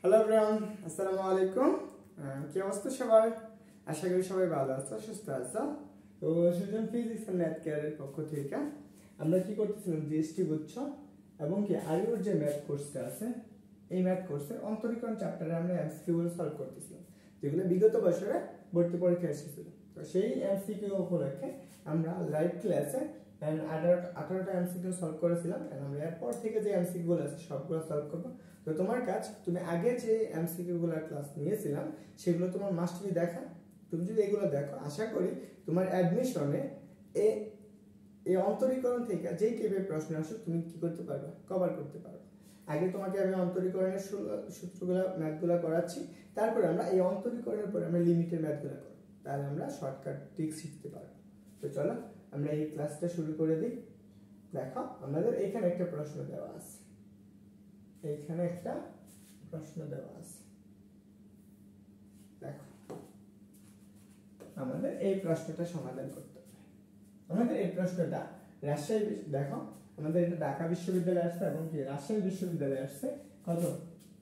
Hello everyone, আসসালামু আলাইকুম। কি অবস্থা সবার? আশা করি সবাই ভালো আছো, সুস্থ আছো। তো সুজন ফিজিক্স এন্ড ম্যাথ কেয়ারের পক্ষ থেকে আমরা কি করতেছিলাম, জিএসটি গুচ্ছ এবং কি আরিউর যে ম্যাথ কোর্সটা আছে, এই ম্যাথ কোর্সের অন্তরীকরণ চ্যাপ্টারে আমরা এমসিকিউ গুলো সলভ করতেছিলাম, যেগুলো বিগত বছরে ভর্তি পরীক্ষায় এসেছিল। তো সেই এমসিকিউ উপলক্ষে আমরা লাইভ ক্লাসে 18টা এমসিকিউ সলভ করেছিলাম। আমরা এরপর থেকে যে এমসিকিউ গুলো আছে সবগুলো সলভ করবো। তো তোমার কাজ, তুমি আগে যে এমসিকিউ গুলোর ক্লাস নিয়েছিলাম সেগুলো তোমার মাস্ট বি দেখা। তুমি যদি এগুলো দেখো, আশা করি তোমার অ্যাডমিশনে এই অন্তরীকরণ থেকে যেই টাইপের প্রশ্ন আসে তুমি কি করতে পারবে, কভার করতে পারবে। আগে তোমাকে আমি অন্তরীকরণের সূত্রগুলো ম্যাথগুলো করাচ্ছি, তারপরে আমরা এই অন্তরীকরণের পরে আমরা লিমিটের ম্যাথগুলো করব, তাহলে আমরা শর্টকাট ট্রিক্স শিখতে পারবো। তো চলো আমরা এই ক্লাসটা শুরু করে দিই। দেখো, আমাদের এখানে একটা প্রশ্ন দেওয়া আছে, এইখানে একটা প্রশ্ন দেওয়া আছে। দেখো, আমাদের এই প্রশ্নটা সমাধান করতে হবে। আমাদের এই প্রশ্নটা রাজশাহী, দেখো আমাদের এটা ঢাকা বিশ্ববিদ্যালয়ে আসছে এবং কি রাজশাহী বিশ্ববিদ্যালয়ে আসছে কত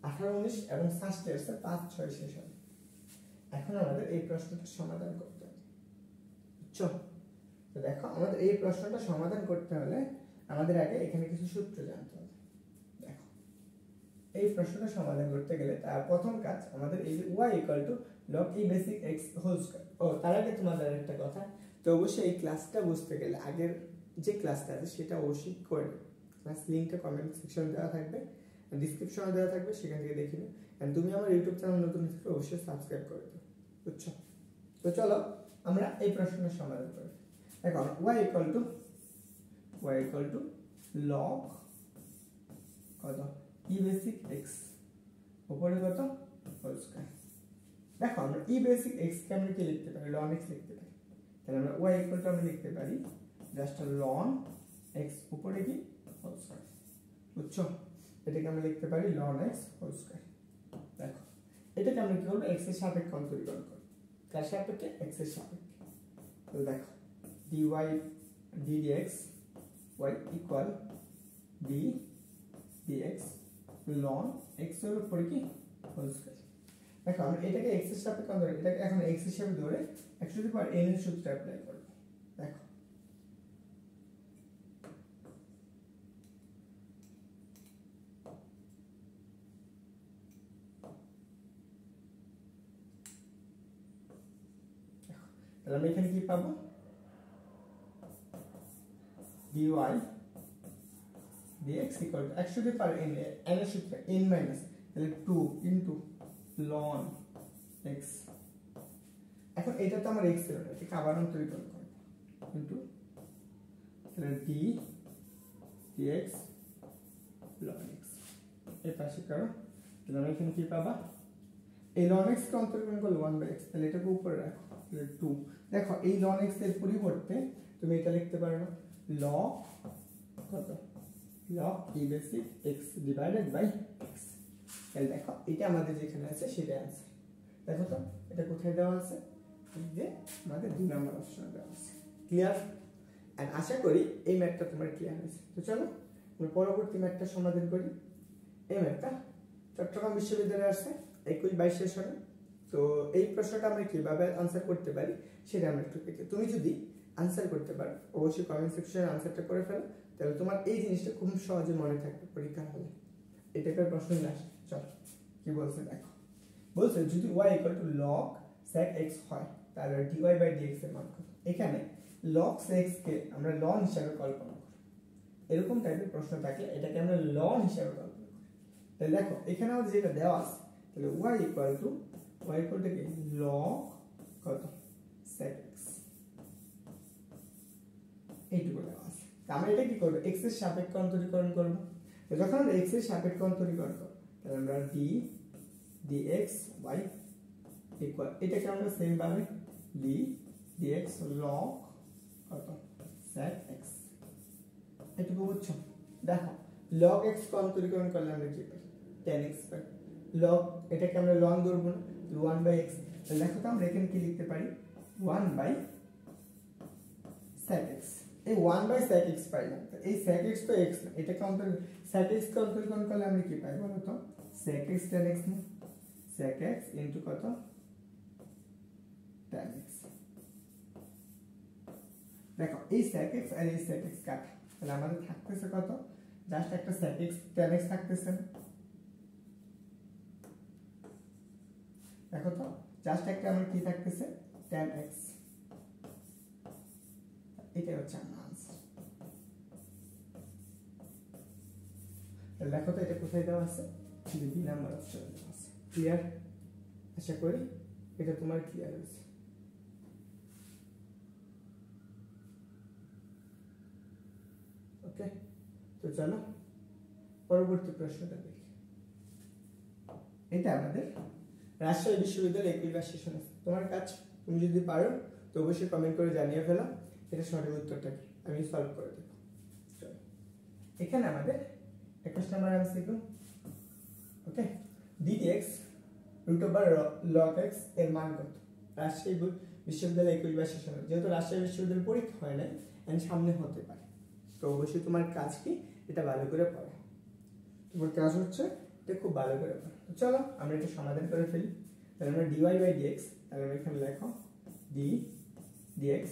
18-19 এবং ফার্স্টে আসছে 5-6 শেষ হবে। এখন আমাদের এই প্রশ্নটা সমাধান করতে হবে, বুঝছো? তো দেখো, আমাদের এই প্রশ্নটা সমাধান করতে হলে আমাদের আগে এখানে কিছু সূত্র জানতে হবে। দেখো, এই প্রশ্নটা সমাধান করতে গেলে তার প্রথম কাজ আমাদের এই যে y log e basic x whole square. ও তার আগে তোমাদের একটা কথা, তো অবশ্যই এই ক্লাসটা বুঝতে গেলে আগের যে ক্লাসটা আছে সেটা অবশ্যই করে নেবে। ক্লাস লিংকটা কমেন্ট সেকশনে দেওয়া থাকবে, ডেসক্রিপশনে দেওয়া থাকবে, সেখান থেকে দেখে নিও। এন্ড তুমি আমার ইউটিউব চ্যানেল নতুন হলে অবশ্যই সাবস্ক্রাইব করে দিও, বুঝছো? তো চলো আমরা এই প্রশ্নের সমাধান করি। দেখো, y log কত e basic x উপরে কত হোল স্কয়ার। দেখো, আমরা e basic x কে আমরা কি লিখতে পারি, ln x লিখতে পারি। তাহলে আমরা y আমরা লিখতে পারি জাস্ট ln x উপরে কি হোল স্কয়ার, বুঝছো? এটাকে আমরা লিখতে পারি ln x হোল স্কয়ার। দেখো, এটাকে আমরা কি করব, x এর সাপেক্ষে অন্তরীকরণ করব। কার সাপেক্ষে? x এর সাপেক্ষে। তো দেখো, dy dx y equal d dx ln x এর উপরে কি হোল স্কয়ার। দেখো, আমরা এটাকে x এর সাপেক্ষে অন্তরীকরণ, এটাকে এখন x হিসেবে ধরে x two the power n এর সূত্র অ্যাপ্লাই করব। দেখো, তাহলে আমরা এখানে কি পাবো, dy dx equal to x two the power n, n এর সূত্র n মাইনাস, তাহলে 2 ইনটু ln x। এখন এটা তো আমার x এর, এটাকে আবার অন্তরীকরণ করব ইনটু তাহলে d dx ln x এই পাশে করো। তাহলে আমরা এখানে কি পাবা, এই ln x কে অন্তরীকরণ করলে 1/x, তাহলে এটাকে উপরে রাখো, তাহলে 2। দেখো, এই ln x এর পরিবর্তে তুমি এটা লিখতে পারো log কত log e basic x divided by x। তাহলে দেখো, এটা আমাদের যেখানে আছে সেটা आंसर। দেখো তো এটা কোথায় দেওয়া আছে, এই যে আমাদের 2 নাম্বার অপশনে দেওয়া আছে। ক্লিয়ার? এন্ড আশা করি এই ম্যাথটা তোমার ক্লিয়ার হয়েছে। তো চলো আমরা পরবর্তী ম্যাথটা সমাধান করি। এই ম্যাথটা চট্টগ্রাম বিশ্ববিদ্যালয়ে আসছে 21-22 সেশনে। তো এই প্রশ্নটা আমরা কিভাবে आंसर করতে পারি সেটা আমরা একটু দেখি। তুমি যদি आंसर করতে পারো অবশ্যই কমেন্ট সেকশনে आंसरটা করে ফেলো, তাহলে তোমার এই জিনিসটা খুব সহজে মনে থাকবে পরীক্ষার হলে। এটাকার প্রশ্ন আসে। চলো কি বলছে দেখো, বলছে যদি y log sec x হয় তাহলে dy by dx এর মান কত। এখানে log sec x কে আমরা ln হিসেবে কল্পনা করি, এরকম টাইপের প্রশ্ন থাকলে এটাকে আমরা ln হিসেবে কল্পনা করি। তাহলে দেখো, এখানে আমাদের যেটা দেওয়া আছে, তাহলে y কি log কত sec x, এইটুকু দেওয়া আছে। আমরা এটা কি করব, x এর সাপেক্ষে অন্তরীকরণ করব। তো যখন আমরা x এর সাপেক্ষে অন্তরীকরণ করব, তাহলে আমরা d dx y ইকুয়াল, এটাকে আমরা সেম ভাবে d dx log কত sec x, এটুকু বুঝছো? দেখো, log x কে অন্তরীকরণ করলে আমরা কি পাই, tan x পাই। log এটাকে আমরা ln ধরব না, 1/x। তাহলে দেখো তো আমরা এখানে কি লিখতে পারি, 1/sec x। এই 1/sec x পাইলাম, তো এই sec x তো x না, এটাকে sec x কে অন্তরীকরণ করলে আমরা কি পাই বলো তো, sec x tan x না। sec x ইনটু কত tan x। দেখো এই sec x আর এই sec x কাটা, তাহলে আমাদের থাকতেছে কত, জাস্ট একটা sec x tan x থাকতেছে না, দেখো তো জাস্ট একটা আমার কি থাকতেছে tan x, এটা হচ্ছে আমার আনসার। দেখো তো এটা কোথায় দেওয়া আছে, বি নাম্বার অপশনে দেওয়া আছে। ক্লিয়ার? আশা করি এটা তোমার ক্লিয়ার হয়েছে। ওকে, তো চলো পরবর্তী প্রশ্নটা দেখি। এটা আমাদের রাজশাহী বিশ্ববিদ্যালয়ের 21 সেশন আছে। তোমার কাজ, তুমি যদি পারো তো অবশ্যই কমেন্ট করে জানিয়ে ফেলো এটা সঠিক উত্তরটা কি, আমি সলভ করে দেব। চলো এখানে আমাদের 21 নম্বর এমসিকিউ। ওকে, dx √log x এর মান কত? রাজশাহী বিশ্ববিদ্যালয়ের 21 সেশন, যেহেতু রাজশাহী বিশ্ববিদ্যালয়ের পরীক্ষা হয় না এন্ড সামনে হতে পারে, তো অবশ্যই তোমার কাজ কি এটা ভালো করে পড়ো। তোমার কাজ হচ্ছে এটা খুব ভালো করে পড়ো। তো চলো আমরা এটা সমাধান করে ফেলি। তাহলে আমরা dy বাই dx, তাহলে আমরা এখানে লেখো d dx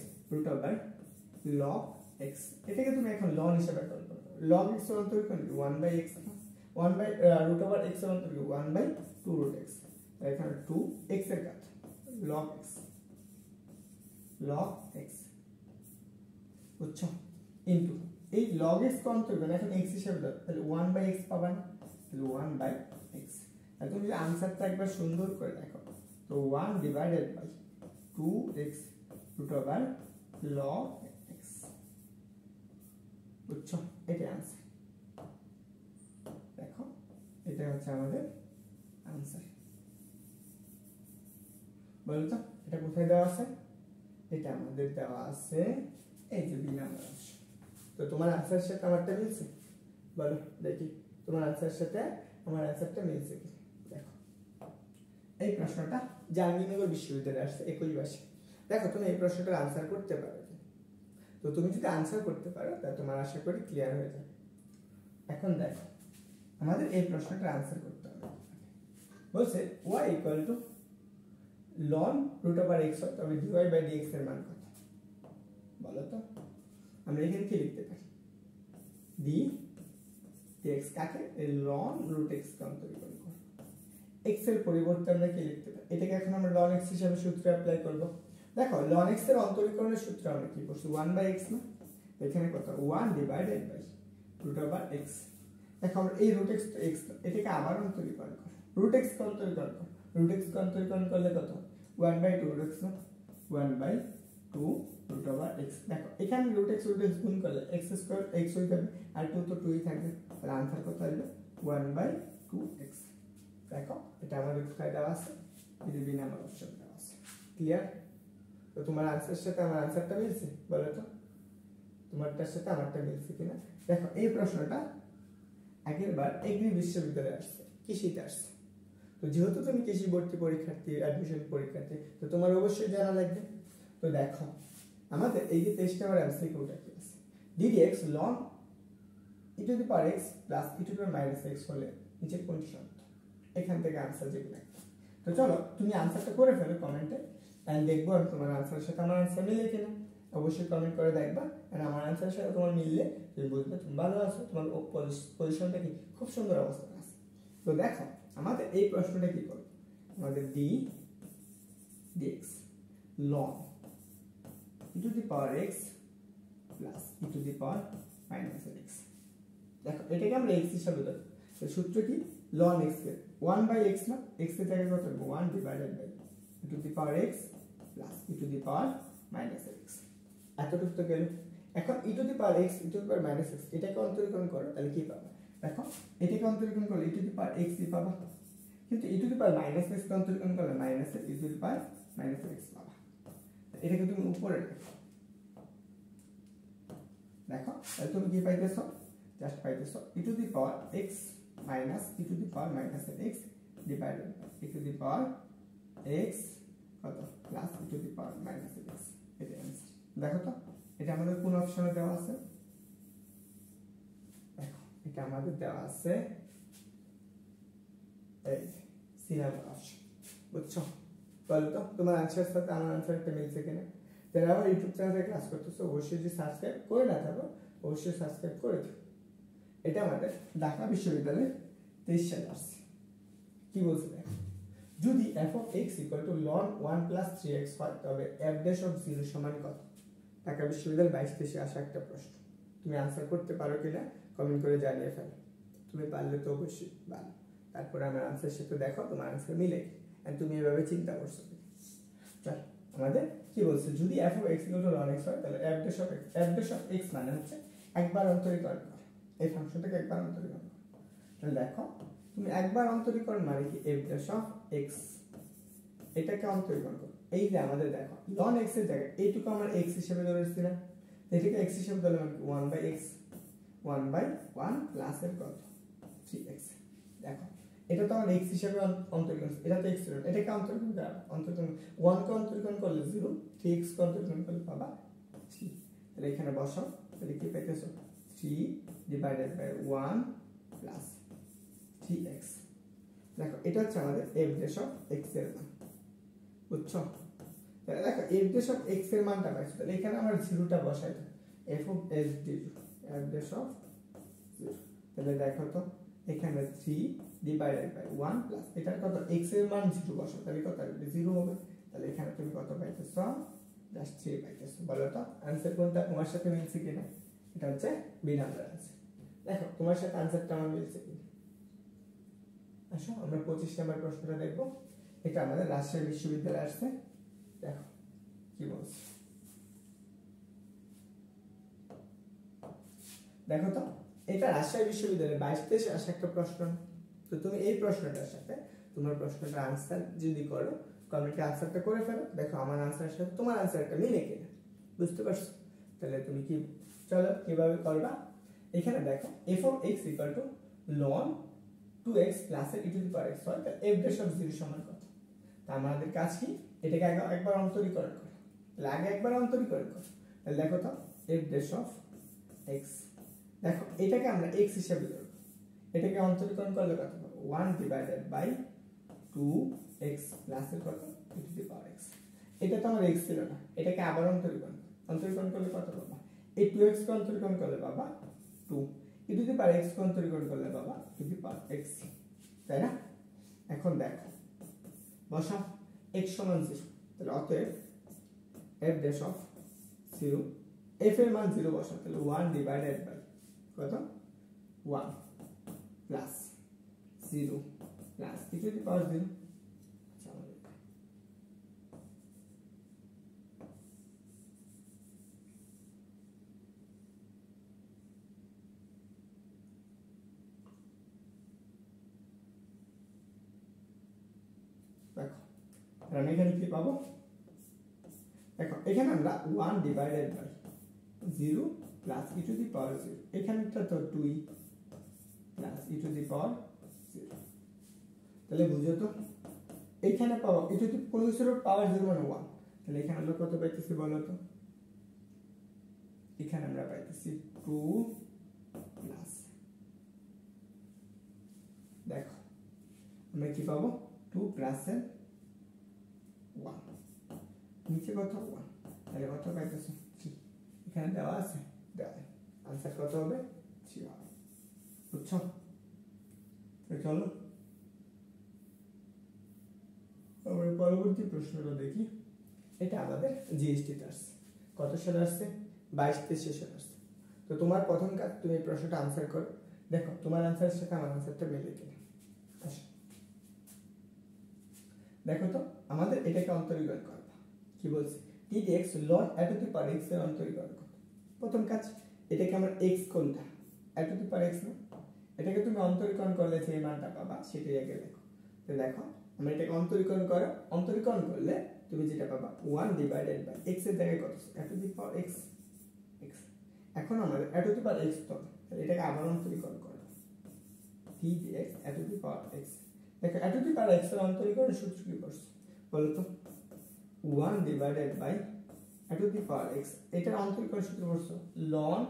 √log x, এটাকে তুমি এখন ln হিসেবে কল করো। log x এর অন্তর কোন 1/x, 1 বাই √x এর অন্তর 1/2√x, তাহলে এখানে 2x এর কাজ log x বুঝছো, ইনটু এই log x কে অন্তর করে এখন x হিসেবে দাও, তাহলে 1/x পাবা না, তাহলে 1/x। আর তুমি যদি আনসারটা একবার সুন্দর করে দেখো, তো 1 divided by 2x √log x, বুঝছো, এটা আনসার। দেখো এটা হচ্ছে আমাদের আনসার। বলো তো এটা কোথায় দেওয়া আছে, এটা আমাদের দেওয়া আছে এই যে বি নাম্বার অপশন। তো তোমার আনসারের সাথে আমারটা মিলছে? বলো দেখি তোমার আনসারের সাথে আমার আনসারটা মিলছে কি। দেখো এই প্রশ্নটা জাহাঙ্গীরনগর বিশ্ববিদ্যালয়ে আসছে 21। দেখো তুমি এই প্রশ্নটার আনসার করতে পারো, তো তুমি যদি আনসার করতে পারো তাহলে তোমার আশা করি ক্লিয়ার হয়ে যাবে। এখন দেখো আমাদের এই প্রশ্নটার আনসার করতে হবে। বলছে y ln √x হয়, তবে dy বাই dx এর মান কত? বলো তো আমরা এখানে কি লিখতে পারি, d dx কাকে ln √x কে অন্তরীকরণ করব, x এর পরিবর্তে আমরা কি লিখতে পারি, এটাকে এখন আমরা ln x হিসেবে সূত্র অ্যাপ্লাই করব। দেখো ln x এর অন্তরীকরণের সূত্র আমরা কি করছি 1/x না, এখানে কত 1 ডিভাইডেড বাই √x। দেখো আমরা এই √x তো x, এটাকে আবার অন্তরীকরণ করব, √x কে অন্তরীকরণ করব, √x কে অন্তরীকরণ করলে কত 1/2√x না, 1/2√x। দেখো এখানে √x গুণ করলে x² x হয়ে যাবে আর 2 তো 2ই থাকবে, তাহলে আনসার কত আসবে 1/2x। দেখো এটা আমাদের কোথায় দেওয়া আছে, এই যে বি নাম্বার অপশন দেওয়া আছে। ক্লিয়ার? তো তোমার আনসারের সাথে আমার আনসারটা মিলছে? বলো তো তোমারটার সাথে আমারটা মিলছে কিনা। দেখো এই প্রশ্নটা আগের বার এগ্রি বিশ্ববিদ্যালয়ে আসছে, কৃষিতে আসছে। তো যেহেতু তুমি কৃষি ভর্তি পরীক্ষার্থী, অ্যাডমিশন পরীক্ষার্থী, তো তোমার অবশ্যই জানা লাগবে। তো দেখো আমাদের এই যে 23 নম্বর এমসিকিউটা কি আছে, dx ln e to the power x plus e to the power minus x হলে নিচের কোনটি সত্য, এখান থেকে আনসার যেগুলো। তো চলো তুমি আনসারটা করে ফেলো কমেন্টে, এন্ড দেখবো আমি তোমার আনসারের সাথে আমার আনসার মিলে কিনা। অবশ্যই কমেন্ট করে দেখবা, এন্ড আমার আনসারের সাথে তোমার মিললে তুমি বুঝবে তুমি ভালো আছো, তোমার পজিশনটা কি খুব সুন্দর অবস্থায় আছে। তো দেখো আমাদের এই প্রশ্নটা কি করব, আমাদের d dx ln e to the power x plus e to the power minus x। দেখো এটাকে আমরা x হিসাবে ধরব, তো সূত্র কি ln x কে 1/x না, x এর জায়গায় কত 1 divided by e to the power x plus e to the power minus x। এতটুকু তো গেল। এখন e to the power x e to the power minus x এটাকে অন্তরীকরণ করো, তাহলে কি পাবে, দেখো এটাকে অন্তরীকরণ করলে e to the power x ই পাবা, কিন্তু e to the power minus x কে অন্তরীকরণ করলে minus e to the power minus x পাবা। এটাকে তুমি উপরে লেখো, দেখো তাহলে তুমি কি পাইতেছো, জাস্ট পাইতেছো e to the power x minus e to the power minus x divided by e to the power x কত plus e to the power minus x। এটা आंसर। দেখো তো এটা আমাদের কোন অপশনে দেওয়া আছে, দেখো এটা আমাদের দেওয়া আছে এই সি 3 নাম্বার অপশন। বুঝছো? বলো তো তোমার আনসার সাথে আমার আনসার একটা মিলছে কিনা? যারা আমার ইউটিউব চ্যানেলে ক্লাস করতেছো অবশ্যই যদি সাবস্ক্রাইব করে না থাকো অবশ্যই সাবস্ক্রাইব করে দিও। এটা আমাদের ঢাকা বিশ্ববিদ্যালয়ের 23 সালে আসছে। কি বলছে দেখো, যদি f of x equal to ln 1 plus 3x হয় তবে f dash of 0 সমান কত? ঢাকা বিশ্ববিদ্যালয় 22 আসা একটা প্রশ্ন। তুমি আনসার করতে পারো কিনা কমেন্ট করে জানিয়ে ফেলো। তুমি পারলে তো অবশ্যই ভালো। তারপরে আমার আনসার সাথে দেখো তোমার আনসার মিলে আর তুমি এভাবে চিন্তা করছো। চল আমাদের কি বলছে, যদি f of x equal to ln x হয় তাহলে f dash of x মানে হচ্ছে একবার অন্তরীকরণ করা, এই ফাংশনটাকে একবার অন্তরীকরণ করা। তাহলে দেখো তুমি একবার অন্তরীকরণ মানে কি f dash of x, এটাকে অন্তরীকরণ করো। এই যে আমাদের দেখো ln x এর জায়গায় এইটুকু আমরা x হিসেবে ধরেছি না, এটাকে x হিসেবে ধরলে মানে 1/x 1/1 প্লাস এর কত 3x। দেখো এটা তো আমরা x হিসেবে অন্তরীকরণ, এটা তো x ছিল, এটাকে অন্তরীকরণ করা, অন্তরীকরণ 1 কে অন্তরীকরণ করলে 0, 3x কে অন্তরীকরণ করলে পাবা 3। তাহলে এখানে বসাও, তাহলে কি পাইতেছো 3 ডিভাইডেড বাই 1 প্লাস 3x। দেখো এটা হচ্ছে আমাদের f dash of x এর মান। বুঝছো? তাহলে দেখো f dash of x এর মানটা পাইছো, তাহলে এখানে আমরা 0টা বসাই দাও, f of s d f dash of 0। তাহলে দেখো তো এখানে 3 ডিভাইডেড বাই 1 প্লাস এটার কত x এর মান 0 বসাও, তাহলে কত আসবে 0 হবে। তাহলে এখানে তুমি কত পাইতেছো জাস্ট 3 পাইতেছো। বলো তো आंसर কোনটা তোমার সাথে মিলছে কিনা? এটা হচ্ছে বি নাম্বার आंसर। দেখো তোমার সাথে आंसरটা আমার মিলছে কিনা। আসো আমরা 25 নাম্বার প্রশ্নটা দেখব। এটা আমাদের রাজশাহী বিশ্ববিদ্যালয়ে আসছে। দেখো কি বলছে, দেখো তো এটা রাজশাহী বিশ্ববিদ্যালয়ে 22 আসা একটা প্রশ্ন। তো তুমি এই প্রশ্নটার সাথে তোমার প্রশ্নটার आंसर যদি করো কমেন্টে आंसरটা করে ফেলো। দেখো আমার आंसरेর সাথে তোমার आंसरটা মিলে কিনা, বুঝতে পারছো? তাহলে তুমি কি চলো কিভাবে করবা। এখানে দেখো f of x equal to ln 2x plus e to the power x হয়, তাহলে f dash of 0 সমান কত? তা আমাদের কাজ কি, এটাকে একবার অন্তরীকরণ করো। তাহলে আগে একবার অন্তরীকরণ করো, তাহলে দেখো তো f dash of x, দেখো এটাকে আমরা x হিসেবে ধরব, এটাকে অন্তরীকরণ করলে কত পাবো 1 ডিভাইডেড বাই 2x প্লাস এর কত e to the power x। এটা তো আমার x ছিল না, এটাকে আবার অন্তরীকরণ করলে কত পাবো, এই 2x কে অন্তরীকরণ করলে বাবা 2, e to the power x কে অন্তরীকরণ করলে বাবা e to the power x, তাই না? এখন দেখো বসাও x সমান 0, তাহলে অতএব f dash of 0, f এর মান 0 বসাও, তাহলে 1 ডিভাইডেড বাই কত 1 plus 0 plus e to the power 0। দেখো আমি এখানে কি পাবো, দেখো এখানে আমরা 1 divided by 0 plus e to the power 0, এখানেটা তো 2 plus e to the power 0। তাহলে বুঝো তো এখানে পাবো e to the power 0 মানে 1, তাহলে এখানে আমরা কত পাইতেছি বলো তো, এখানে আমরা পাইতেছি 2 প্লাস, দেখো আমরা কি পাবো 2 প্লাস এর 1 নিচে কত 1, তাহলে কত পাইতেছো 3, এখানে দেওয়া আছে, দেওয়া आंसर কত হবে 3 হবে। বুঝছো? তো চলো আমরা পরবর্তী প্রশ্নটা দেখি। এটা আমাদের জিএসটি তে আসছে, কত সালে আসছে 22-23 সালে আসছে। তো তোমার প্রথম কাজ তুমি এই প্রশ্নটা आंसर করো, দেখো তোমার आंसरेর সাথে আমার आंसरটা মিলে কিনা। আসো দেখো তো আমাদের এটাকে অন্তরীকরণ করবা, কি বলছে t dx ln a to the power x এর অন্তরীকরণ করো। প্রথম কাজ এটাকে আমরা x কোনটা a to the power x না, এটাকে তুমি অন্তরীকরণ করলে যে মানটা পাবা সেটাই আগে লেখো। তো দেখো আমরা এটাকে অন্তরীকরণ করো, অন্তরীকরণ করলে তুমি যেটা পাবা 1 ডিভাইডেড বাই x এর জায়গায় কত a to the power x x। এখন আমাদের a to the power x তো, তাহলে এটাকে আবার অন্তরীকরণ করো t dx a to the power x। দেখো a to the power x এর অন্তরীকরণ সূত্র কি পড়ছো বলো তো, 1 divided by a to the power x, এটার অন্তরীকরণ সূত্র পড়ছো ln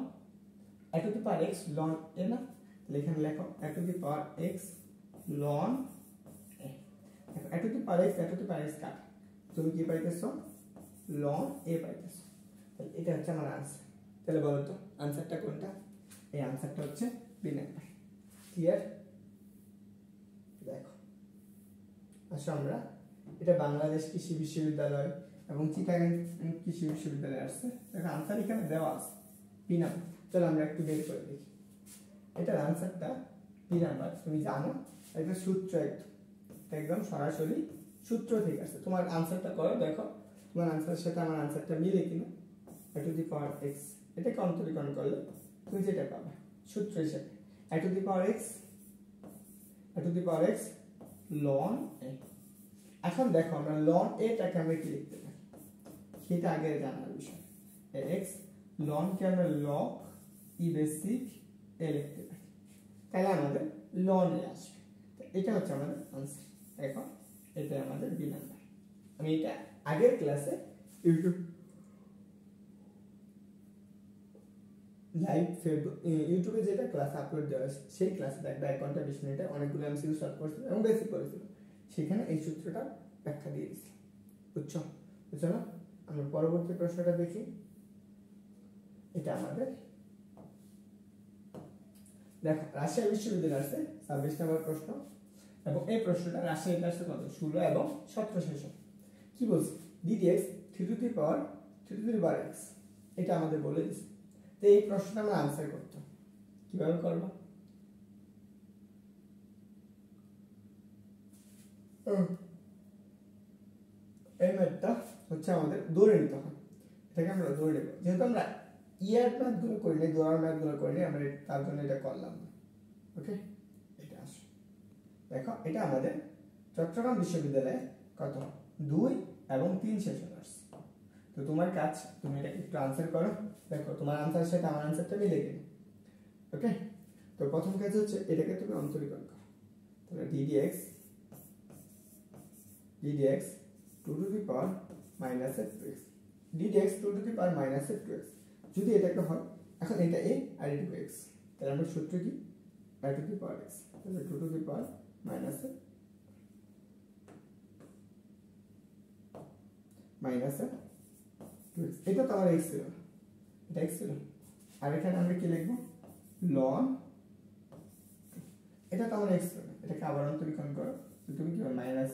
a to the power x ln a না, তাহলে এখানে লেখো a to the power x ln a। a to the power x কাট, তুমি কি পাইতেছো ln a পাইতেছো। তাহলে এটা হচ্ছে আমার आंसर। তাহলে বলো তো आंसरটা কোনটা? এই आंसरটা হচ্ছে বি নাম্বার। ক্লিয়ার? দেখো আসো আমরা, এটা বাংলাদেশ কৃষি বিশ্ববিদ্যালয় এবং চিটাগাং কৃষি বিশ্ববিদ্যালয় আসছে। দেখো आंसर এখানে দেওয়া আছে বি নাম্বার। চলো আমরা একটু বের করে দেখি। এটার आंसरটা বি নাম্বার। তুমি জানো এটা সূত্র একদম সরাসরি সূত্র থেকে আসছে। তোমার आंसरটা করো, দেখো তোমার आंसर সাথে আমার आंसरটা মিলে কিনা। a to the power x এটাকে অন্তরীকরণ করলে তুমি যেটা পাবে সূত্র হিসেবে a to the power x ln a। এখন দেখো আমরা ln a টাকে আমরা কি লিখতে পারি সেটা আগে জানার বিষয়। x ln কে আমরা log e বেসিক a লিখতে পারি, তাহলে আমাদের ln a আসবে। এটা হচ্ছে আমাদের आंसर। দেখো এটা আমাদের বি নাম্বার। আমি এটা আগের ক্লাসে ইউটিউবে যেটা ক্লাস আপলোড দেওয়া হয়েছে সেই ক্লাসে দেখবে 1 ঘন্টা 20 মিনিটে অনেকগুলো এমসিকিউ সলভ করেছিল এবং বেসিক করেছিল। সেখানে এই সূত্রটা ব্যাখ্যা দিয়ে দিয়েছি। বুঝছো? চলো আমরা পরবর্তী প্রশ্নটা দেখি। এটা আমাদের দেখো রাজশাহী বিশ্ববিদ্যালয় আছে 26 নম্বর প্রশ্ন এবং এই প্রশ্নটা রাজশাহী ক্লাসে কত 16 এবং 17 সেশন। কি বলছে? ddx 3 to the power x এটা আমাদের বলে দিয়েছে। তো এই প্রশ্নটা আমরা आंसर করতে কিভাবে করব? এই ম্যাথটা হচ্ছে আমাদের ধরে নিতে হবে। এটাকে আমরা ধরে নেব, যেহেতু আমরা ইয়ার ম্যাথগুলো করি নাই, দৌড়ার ম্যাথগুলো করি নাই, আমরা তার জন্য এটা করলাম না। ওকে, এটা আসো দেখো এটা আমাদের চট্টগ্রাম বিশ্ববিদ্যালয়ে কত 2 এবং 3 সেশন আসছে। তো তোমার কাজ তুমি এটা একটু आंसर করো। দেখো তোমার आंसर সাথে আমার आंसरটা মিলে কিনা। ওকে, তো প্রথম কাজ হচ্ছে এটাকে তুমি অন্তরীকরণ করো। তাহলে ddx 2 to the power minus x ddx 2 to the power minus x যদি এটাকে হয়, এখন এটা a আর এটা x, তাহলে আমরা সূত্র কি a to the power x, তাহলে 2 to the power minus এটা তো আমার x ছিল, এটা x ছিল, আর এখানে আমরা কি লিখব ln এটা তো আমার x ছিল, এটাকে আবার অন্তরীকরণ করো, তুমি কি মাইনাস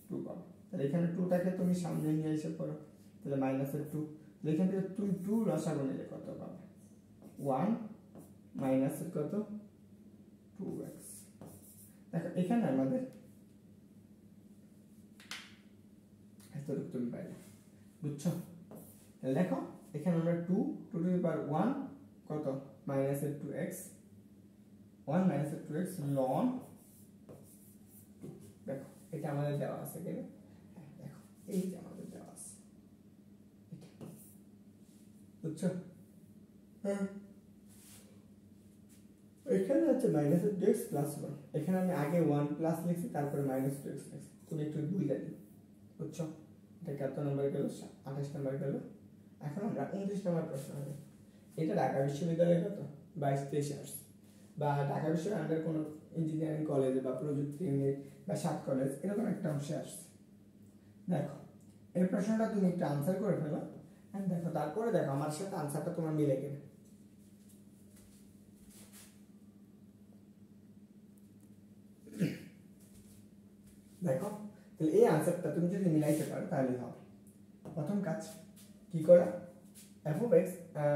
2 পাবে। তাহলে এখানে 2টাকে তুমি সামনে নিয়ে এসে পড়ো, তাহলে -2, তাহলে এখান থেকে তুমি 2 লসাগু নিলে কত পাবে 1 মাইনাস কত 2x। দেখো এখানে আমাদের এতটুকু তুমি পাইলে, বুঝছো? তাহলে দেখো এখানে আমরা 2 to the power 1 কত -2x 1 -2x ln 2। দেখো এটা আমাদের দেওয়া আছে কেন? দেখো এই যে আমাদের দেওয়া আছে এটা, বুঝছো? এখানে আছে -2x + 1, এখানে আমি আগে 1 প্লাস লিখছি তারপরে -2x লিখছি, তুমি একটু বুঝে দিও। বুঝছো? এটা কত নম্বর গেল? 28 নম্বর গেল। এখন আমরা 29 নম্বর প্রশ্ন হবে। এটা ঢাকা বিশ্ববিদ্যালয়ে কত 22-23 আসছে, বা ঢাকা বিশ্ববিদ্যালয়ের আন্ডার কোনো ইঞ্জিনিয়ারিং কলেজ বা প্রযুক্তি ইউনিট বা 7 কলেজ এরকম একটা অংশে আসছে। দেখো এই প্রশ্নটা তুমি একটু आंसर করে ফেলো, এন্ড দেখো তারপরে দেখো আমার সাথে आंसरটা তোমার মিলে কিনা। দেখো তাহলে এই आंसरটা তুমি যদি মিলাইতে পারো তাহলে হবে। প্রথম কাজ কি করা, f of x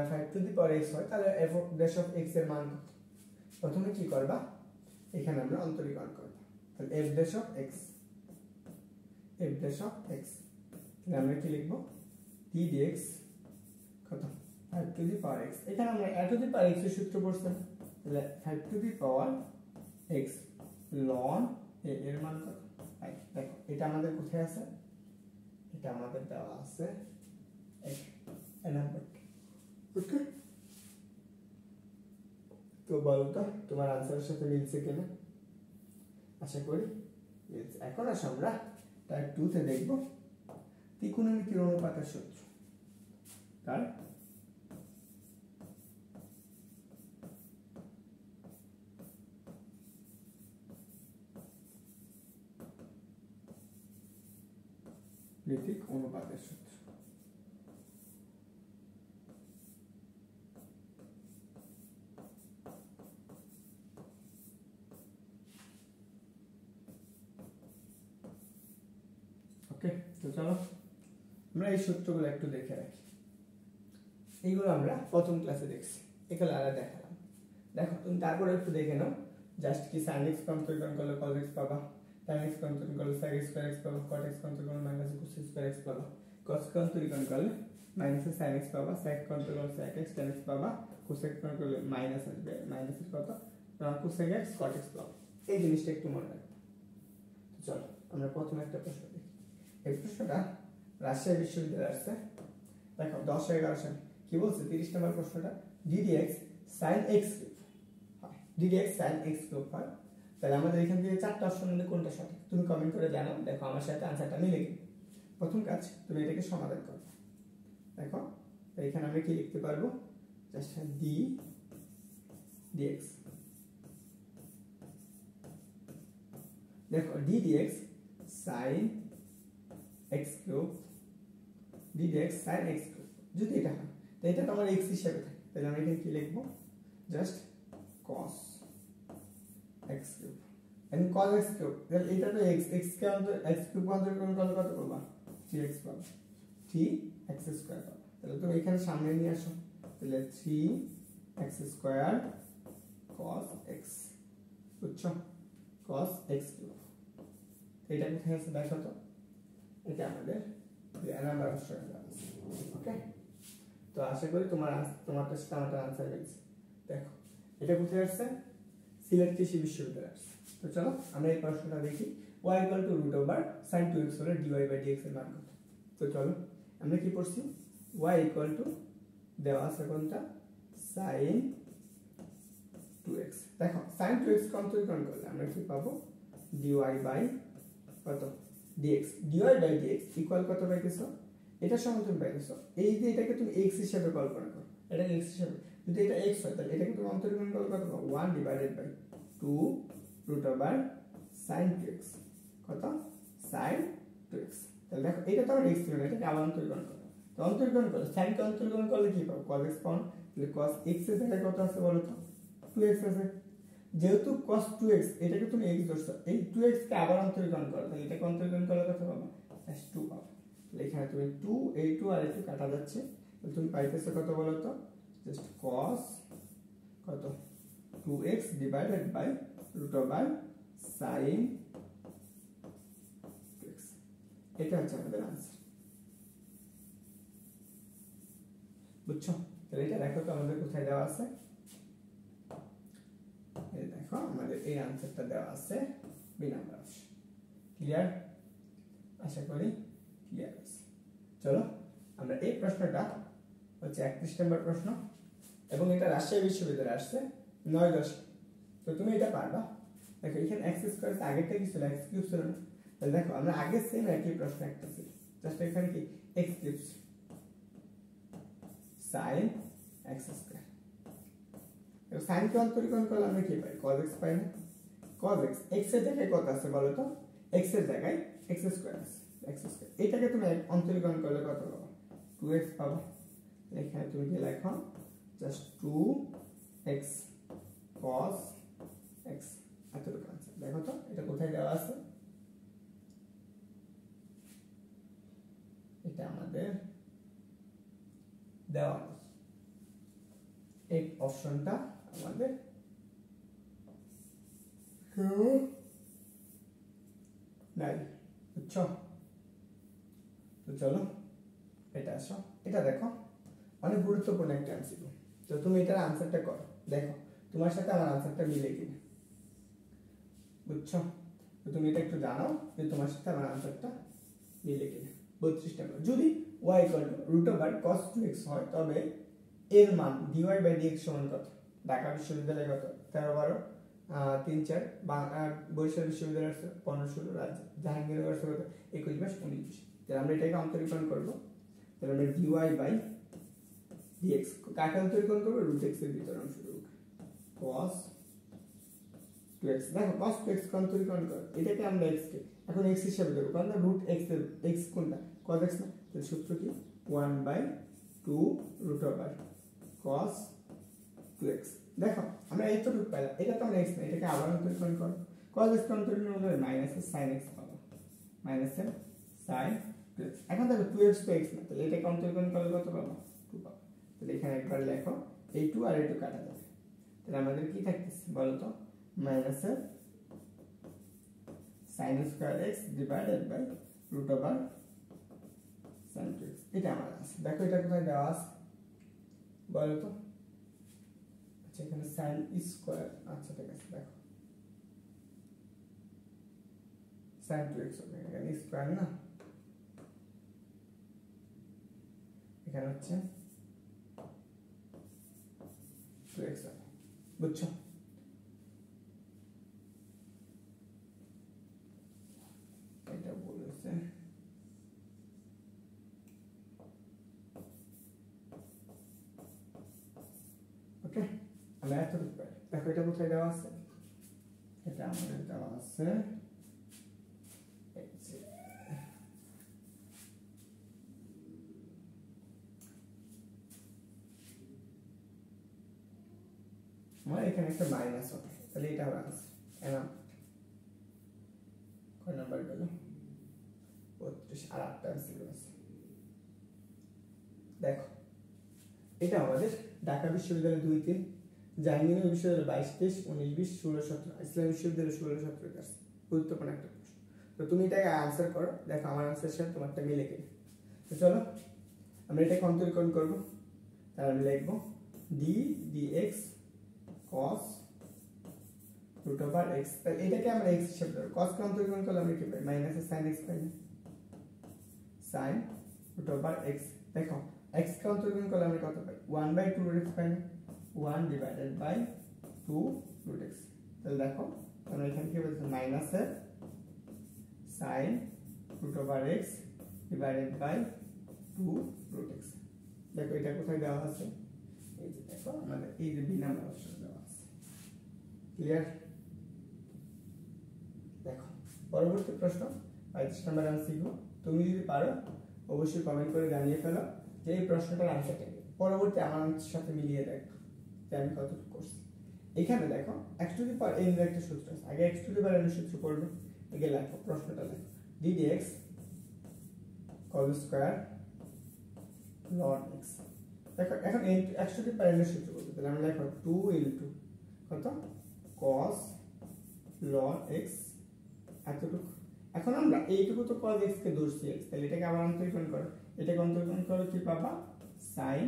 5 to the power x হয়, তাহলে f of dash of x এর মান কত? প্রথমে কি করবা, এখানে আমরা অন্তরীকরণ করব। তাহলে f dash of x তাহলে আমরা কি লিখব d dx কত 5 to the power x, এখানে আমরা a to the power x এর সূত্র পড়ছিলাম, তাহলে 5 to the power x ln a এর মান কত? দেখো এটা আমাদের কোথায় আছে, এটা আমাদের দেওয়া আছে এই নাম্বার। ওকে, তো বলো তো তোমার आंसरের সাথে মিলছে কিনা? আশা করি মিলছে। এখন আসো আমরা টাইপ 2 তে দেখব ত্রিকোণমিতির অনুপাতের সূত্র। তার রৈখিক অনুপাতের সূত্র। ওকে, তো চলো আমরা এই সূত্রগুলো একটু দেখে রাখি। এইগুলো আমরা প্রথম ক্লাসে দেখছি, এগুলো আর দেখালাম। দেখো তুমি তারপরে একটু দেখে নাও, জাস্ট কি sin x কন্ট্রিবিউশন করলে cos x পাবা, tan x কন্ট্রিবিউশন করলে sec x স্কয়ার x পাবা, cot x কন্ট্রিবিউশন করলে minus cos x square x পাবা, cos কন্ট্রিবিউশন করলে মাইনাস sin x পাবা, sec কন্ট্রিবিউশন করলে sec x tan x পাবা, cos x কন্ট্রিবিউশন করলে মাইনাস আসবে, মাইনাসের কত cosec x cot x পাবা। এই জিনিসটা একটু মনে রাখবে। তো চলো আমরা প্রথমে একটা প্রশ্ন দেখি। এই প্রশ্নটা রাজশাহী বিশ্ববিদ্যালয়ে আসছে। দেখো 10-11 সালে কি বলছে, 30 নম্বর প্রশ্নটা ddx sin x কিউব হয়, ddx sin x কিউব হয়। তাহলে আমাদের এখান থেকে চারটা অপশন মধ্যে কোনটা সঠিক তুমি কমেন্ট করে জানাও। দেখো আমার সাথে আনসারটা মিলে কি। প্রথম কাজ তুমি এটাকে সমাধান করো। দেখো এখানে আমরা কি লিখতে পারবো, জাস্ট d dx। দেখো d dx sin x cube, d dx sin x cube যদি এটা হয়, তো এটা তো আমার x হিসেবে থাকে, তাহলে আমরা এখানে কি লিখবো, just cos x cube and cos x cube. তাহলে এটা তো x, x কে অন্তর x কিউব অন্তর্গণ করলে কত পাবা, 3x পাবা, 3x স্কয়ার পাবা। তাহলে তুমি এখানে সামনে নিয়ে আসো, তাহলে 3x স্কয়ার cos x, বুঝছো, cos x কিউব। এটা কোথায় আছে দেখো তো, এটা আমাদের নাম্বার অপশন আছে। ওকে, তো আশা করি তোমারটা সাথে আমারটা আনসার মিলছে। দেখো এটা কোথায় আসছে, সিলেট কৃষি বিশ্ববিদ্যালয়ে আসছে। তো চলো আমরা এই প্রশ্নটা দেখি, y √sin 2x হলে dy/dx এর মান কত। তো চলো আমরা কি পড়ছি, y দেওয়া আছে কোনটা, sin 2x। দেখো sin 2x কন্ট্রিবিউশন করলে আমরা কি পাবো, dy বাই কত dx, dy/dx ইকুয়াল কত পাইতেছো, এটা সমান তুমি পাইতেছো, এই যে এটাকে তুমি x হিসেবে কল্পনা করো, এটা x হিসেবে, যদি এটা x হয় তাহলে এটাকে তুমি অন্তর্গণ করলে কত পাবো, 1/2 √sin 2x, কত sin 2x। তাহলে দেখো এটা তো আমার x ছিল, এটাকে আবার অন্তর্গণ করো, তো অন্তর্গণ করলে sin কে অন্তর্গণ করলে কি পাবো, cos x পাবো। তাহলে cos x এর জায়গায় কত আছে বলো তো, 2x আছে। যেহেতু cos 2x এটাকে তুমি x ধরছো, এই 2x কে আবার অন্তর্গণ করো, তাহলে এটাকে অন্তর্গণ করলে কত পাবো, s2 পাবো। তাহলে এখানে তুমি 2 এই 2 আর এই 2 কাটা যাচ্ছে, তাহলে তুমি পাইতেছো কত বলো তো, জাস্ট cos কত 2x divided by √sin 2x। এটা হচ্ছে আমাদের आंसर, বুঝছো। তাহলে এটা দেখো তো আমাদের কোথায় দেওয়া আছে, এই দেখো আমাদের এই आंसरটা দেওয়া আছে বি নাম্বার অপশন। ক্লিয়ার, আশা করি ক্লিয়ার আছে। চলো আমরা এই প্রশ্নটা হচ্ছে 31 নম্বর প্রশ্ন, এবং এটা রাজশাহী বিশ্ববিদ্যালয়ে আসছে 9-10। তো তুমি এটা পারবা। দেখো এখানে x স্কয়ার আগেরটা কি ছিল, x কিউব ছিল না, তাহলে দেখো আমরা আগে সেম একই প্রশ্ন একটা ছিল, জাস্ট এখানে কি x cube sin x square. এবার sin কে অন্তর্গণ করলে আমরা কি পাই, cos x পাই না, cos x, x এর জায়গায় কত আছে বলো তো, x এর জায়গায় x স্কয়ার আছে, x স্কয়ার, এটাকে তুমি অন্তর্গণ করলে কত পাবা, 2x পাবা। এখানে তুমি কি লেখো, জাস্ট 2x cos x, এতটুকু आंसर। দেখো তো এটা কোথায় দেওয়া আছে, এটা আমাদের দেওয়া আছে, এই অপশনটা আমাদের নাই, বুঝছো। তো চলো এটা আসো, এটা দেখো অনেক গুরুত্বপূর্ণ একটা এমসিকিউ। তো তুমি এটার আনসারটা করো, দেখো তোমার সাথে আমার আনসারটা মিলে কিনা, বুঝছো। তো তুমি এটা একটু জানাও যে তোমার সাথে আমার আনসারটা মিলে কিনা। 32 নম্বর, যদি y √cos 2x হয় তবে এর মান dy/dx সমান কত। ঢাকা বিশ্ববিদ্যালয় কত, 13-12, 3-4, বরিশাল বিশ্ববিদ্যালয় 15-16, রাজ্য জাহাঙ্গীর ইউনিভার্সিটি কত 21-22। তাহলে আমরা এটাকে অন্তরীকরণ করব, তাহলে আমরা dy/dx কাকে অন্তরীকরণ করব, √x এর ভিতরে অংশ দেব, cos 2x দেখো cos 2x অন্তরীকরণ করো এটাকে আমরা x কে এখন x হিসেবে দেব কারণ রুট x এর x কোনটা cos x না তাহলে সূত্র কি 1/2 root over cos 2x দেখো আমরা এই তো রুট পাইলাম এটা তো আমরা x না এটাকে আবার অন্তরীকরণ করো cos x অন্তরীকরণ করলে মাইনাস sin x পাবো মাইনাস sin 2x এখন দেখো 2x তো x না তাহলে এটাকে অন্তরীকরণ করলে কত পাবো 2 পাবো তাহলে এখানে একবার লেখো এই 2 আর এই 2 কাটা যাবে তাহলে আমাদের কি থাকতেছে বলো তো minus sin square x divided by root over sin 2x এটা আমার আছে দেখো এটা কোথায় দেওয়া আছে বলো তো আচ্ছা এখানে sin square আচ্ছা ঠিক আছে দেখো sin 2x হবে এখানে স্কয়ার না এখানে হচ্ছে 2x হবে বুঝছো এটা বলেছে ওকে আমরা এত দেখো এটা কোথায় দেওয়া আছে এটা আমাদের দেওয়া আছে আমার এখানে একটা মাইনাস হবে তাহলে এটা হবে আছে এনাম কয় নাম্বার গেল 32 আর 8টা জিরো আছে দেখো এটা আমাদের ঢাকা বিশ্ববিদ্যালয় 2 তে জাহাঙ্গীরনগর বিশ্ববিদ্যালয় 22 23 19 20 16 17 ইসলাম বিশ্ববিদ্যালয় 16 17 কাছে গুরুত্বপূর্ণ একটা প্রশ্ন তো তুমি এটাকে आंसर করো দেখো আমার आंसर সাথে তোমারটা মিলে কিনা তো চলো আমরা এটাকে অন্তরীকরণ করব তাহলে আমি লিখব d dx cos root over x তাহলে এটাকে আমরা x হিসেবে ধরব cos কে অন্তরীকরণ করলে আমরা কি পাই মাইনাস sin x পাই sin root over x দেখো x কে অন্তরীকরণ করলে আমরা কত পাই 1/2 root x পাই না 1 divided by 2 root x তাহলে দেখো আমরা এখানে কি বলছি minus sin root over x divided by 2 root x দেখো এটা কোথায় দেওয়া আছে এই যে দেখো আমাদের এই যে বি নাম্বার অপশন দেওয়া আছে ক্লিয়ার দেখো পরবর্তী প্রশ্ন 35 নম্বর এমসিকিউ তুমি যদি পারো অবশ্যই কমেন্ট করে জানিয়ে ফেলো যে এই প্রশ্নটার आंसरটা কি পরবর্তী আমার আনসারের সাথে মিলিয়ে দেখো যে আমি কতটুকু করছি এখানে দেখো x two the power n এর একটা সূত্র আছে আগে x two the power n এর সূত্র পড়বে আগে লেখো প্রশ্নটা লেখো d dx cos square ln x দেখো এখন x two the power n এর সূত্র বলতে তাহলে আমরা লেখো 2 ইনটু কত cos ln x এতটুকু এখন আমরা এইটুকু তো cos x কে ধরছি x তাহলে এটাকে আবার অন্তরীকরণ করো এটাকে অন্তরীকরণ করো কি পাবা sin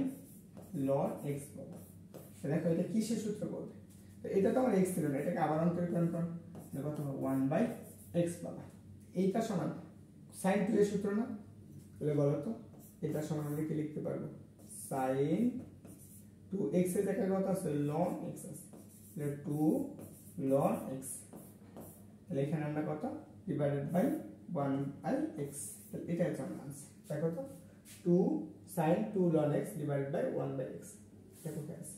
ln x পাবা দেখো এটা কিসের সূত্র বলতে তো এটা তো আমার x ছিল না এটাকে আবার অন্তরীকরণ করো তাহলে কত হবে 1/x পাবা এইটা সমান sin 2 এর সূত্র না তাহলে বলো তো এটা সমান আমরা কি লিখতে পারবো sin 2x এর জায়গায় কত আছে ln x আছে তাহলে 2 ln x তাহলে এখানে আমরা কত ডিভাইডেড বাই 1/x তাহলে এটা হচ্ছে আমার आंसर দেখো তো 2 sin 2 ln x divided by 1/x এটা কোথায় আছে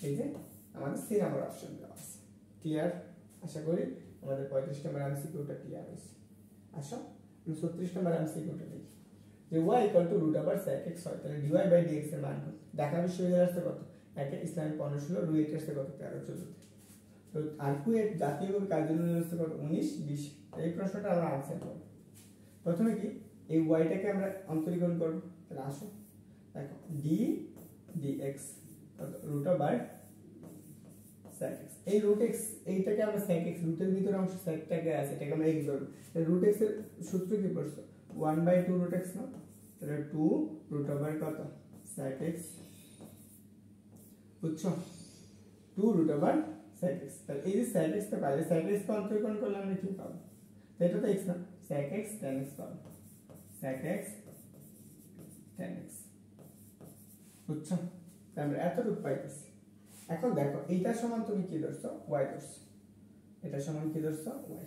এই যে আমাদের সি নাম্বার অপশন দেওয়া আছে ক্লিয়ার আশা করি আমাদের 35 নম্বর এমসিকিউটা ক্লিয়ার হয়েছে আসো 36 নম্বর এমসিকিউটা দেখি যে y √ sec x হয় তাহলে dy বাই dx এর মান কত ঢাকা বিশ্ববিদ্যালয়ের আসছে কত একে ইসলামিক অনুশীলন রুয়েট আসছে কত 13 14 তো আরকুয়েট জাতীয়ভাবে কার্যনির্বাহী আসছে কত 19 20 এই প্রশ্নটা আমরা आंसर করব প্রথমে কি এই y টাকে আমরা অন্তরীকরণ করব তাহলে আসো দেখো d dx √ sec x এই √x এইটাকে আমরা sec x রুটের ভিতরে অংশ secটাকে আছে এটাকে আমরা x ধরব তাহলে √x এর সূত্র কি পড়ছো 1/2 √x না তাহলে 2 √ কত sec x বুঝছো 2 √ sec x তাহলে এই যে sec x টা পাইলে sec x কে অন্তরীকরণ করলে আমরা কি পাবো এটা তো x না sec x tan x পাবো sec x tan x বুঝছো আমরা এতটুকু পাইতেছি এখন দেখো এইটা সমান তুমি কি ধরছো y ধরছো এটা সমান কি ধরছো y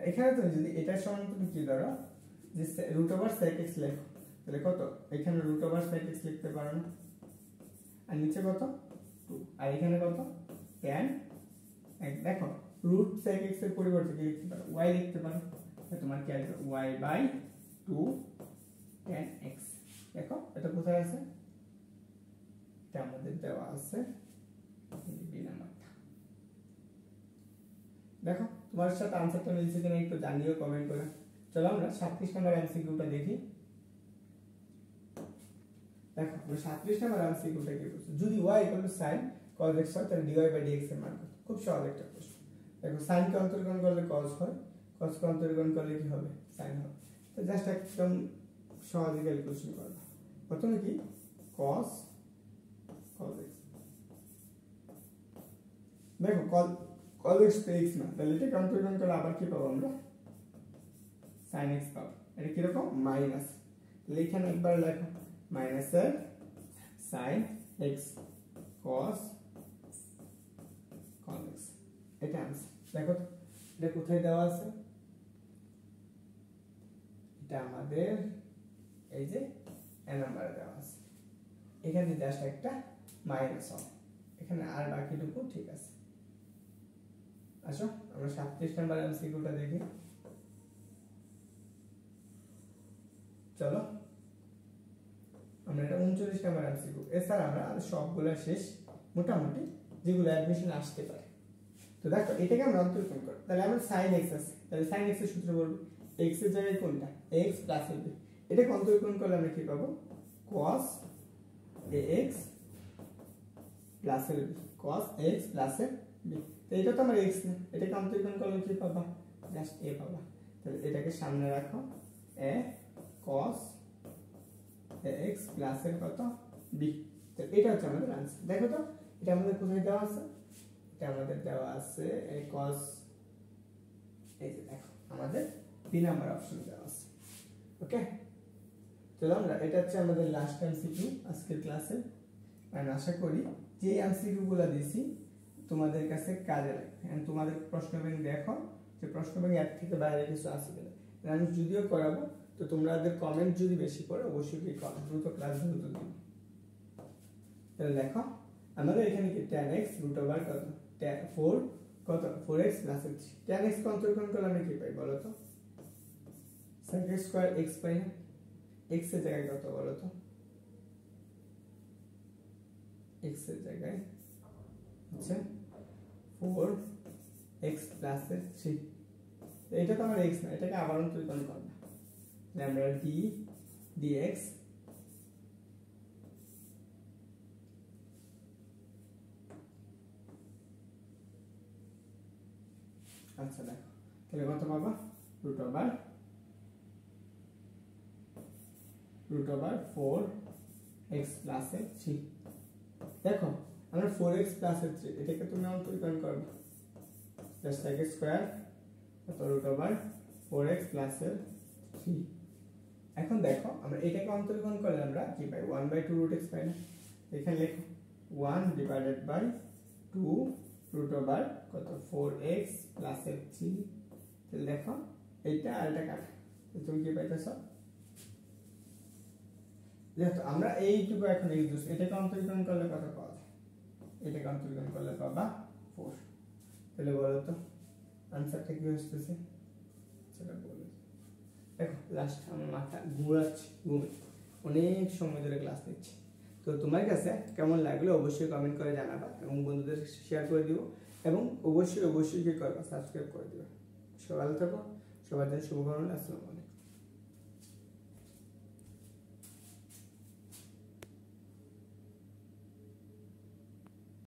এখানে তুমি যদি এটা সমান তুমি কি ধরো যে √sec x লেখো তাহলে কত এখানে √sec x লিখতে পারো না আর নিচে কত 2 আর এখানে কত tan x দেখো রুট সেক এক্স এর পরিবর্তে কি লিখতে পারো y লিখতে পারো তোমার কি আসবে y বাই 2 tan x দেখো এটা কোথায় আছে এটা আমাদের দেওয়া আছে বি নাম্বারটা দেখো তোমার সাথে আনসারটা মিলছে কিনা একটু জানিও কমেন্ট করে চলো আমরা 37 নম্বর এমসিকিউটা দেখি দেখো আমরা 37 নম্বর এমসিকিউটা কি বলছে যদি y sin cos x হয় তাহলে dy বাই dx এর মান কত খুব সহজ একটা প্রশ্ন দেখো sin কে অন্তর্গণ করলে cos হয় cos কে অন্তর্গণ করলে কি হবে sin হবে তো জাস্ট একদম সহজ ক্যালকুলেশন করব প্রথমে কি cos x দেখো cos x তো x না তাহলে এটা অন্তর্গণ করলে আবার কি পাবো আমরা sin x পাবো এটা কি রকম মাইনাস তাহলে এখানে একবার লেখো minus sin x cos x এটা आंसर দেখো এটা কোথায় দেওয়া আছে এটা আমাদের এই যে n নাম্বারে দেওয়া আছে এখানে জাস্ট একটা মাইনাস হবে এখানে আর বাকিটুকু ঠিক আছে আসো আমরা 37 নাম্বার এমসিকিউটা দেখি চলো আমরা এটা 39 নাম্বার এমসিকিউ এছাড়া আমরা সবগুলো শেষ মোটামুটি যেগুলো অ্যাডমিশন আসতে পারে তো দেখো এটাকে আমরা অন্তর্গণ করব তাহলে আমরা sin x আছে তাহলে sin x এর সূত্র বলবো x এর জায়গায় কোনটা x প্লাস b এটাকে অন্তর্গণ করলে আমরা কি পাবো cos ax plus b cos x plus b তো এটা তো আমার x না এটাকে অন্তর্গণ করলে কি পাবা জাস্ট a পাবা তাহলে এটাকে সামনে রাখো a cos ax প্লাস এর কত b তো এটা হচ্ছে আমাদের आंसर দেখো তো এটা আমাদের কোথায় দেওয়া আছে এটা আমাদের দেওয়া আছে এই cos এই যে দেখো আমাদের বি নাম্বার অপশন দেওয়া আছে ওকে চলো আমরা এটা হচ্ছে আমাদের লাস্ট এমসিকিউ আজকের ক্লাসে আমি আশা করি যে এমসিকিউ গুলো দিয়েছি তোমাদের কাছে কাজে লাগবে এন্ড তোমাদের প্রশ্ন ব্যাংক দেখো যে প্রশ্ন ব্যাংক এর থেকে বাইরে কিছু আছে কিনা আমি যদিও করাবো তো তোমাদের কমেন্ট যদি বেশি পড়ে অবশ্যই কি দ্রুত ক্লাস দ্রুত দিও তাহলে দেখো আমাদের এখানে কি tan x √ কত 4 কত 4x + 3 tan x অন্তর্গণ করলে আমি কি পাই বলো তো sec স্কয়ার x পাই না x এর জায়গায় কত বলো তো x এর জায়গায় আচ্ছা 4x + 3 এটা তো আমার x না এটাকে আবার অন্তর্গণ করব আমরা d dx আচ্ছা দেখো তাহলে কত পাবা √4x + 3 দেখো আমরা 4x + 3 এটাকে তুমি অন্তর্গণ করবে জাস্ট x স্কয়ার কত √4x + 3 এখন দেখো আমরা এটাকে অন্তর্গণ করলে আমরা কি পাই 1/2 √x পাই না এখানে লেখো 1/2 কত 4x + 3 তাহলে দেখো এইটা আর এটা কাটা তুমি কি পাইতেছো যেহেতু আমরা এইটুকু এখন ইউজ এটাকে অন্তর্গণ করলে কত পাওয়া যায় এটাকে অন্তর্গণ করলে পাবা 4 তাহলে বলো তো आंसरটা কি আসছে সেটা বলো দেখো লাস্ট আমার মাথা ঘুরাচ্ছে অনেক সময় ধরে ক্লাস নিচ্ছি তো তোমার কাছে কেমন লাগলো অবশ্যই কমেন্ট করে জানাবা এবং বন্ধুদের শেয়ার করে দিও এবং অবশ্যই কি করবা সাবস্ক্রাইব করে দিও সবাই ভালো থাকো সবার জন্য শুভকামনা আসসালামু আলাইকুম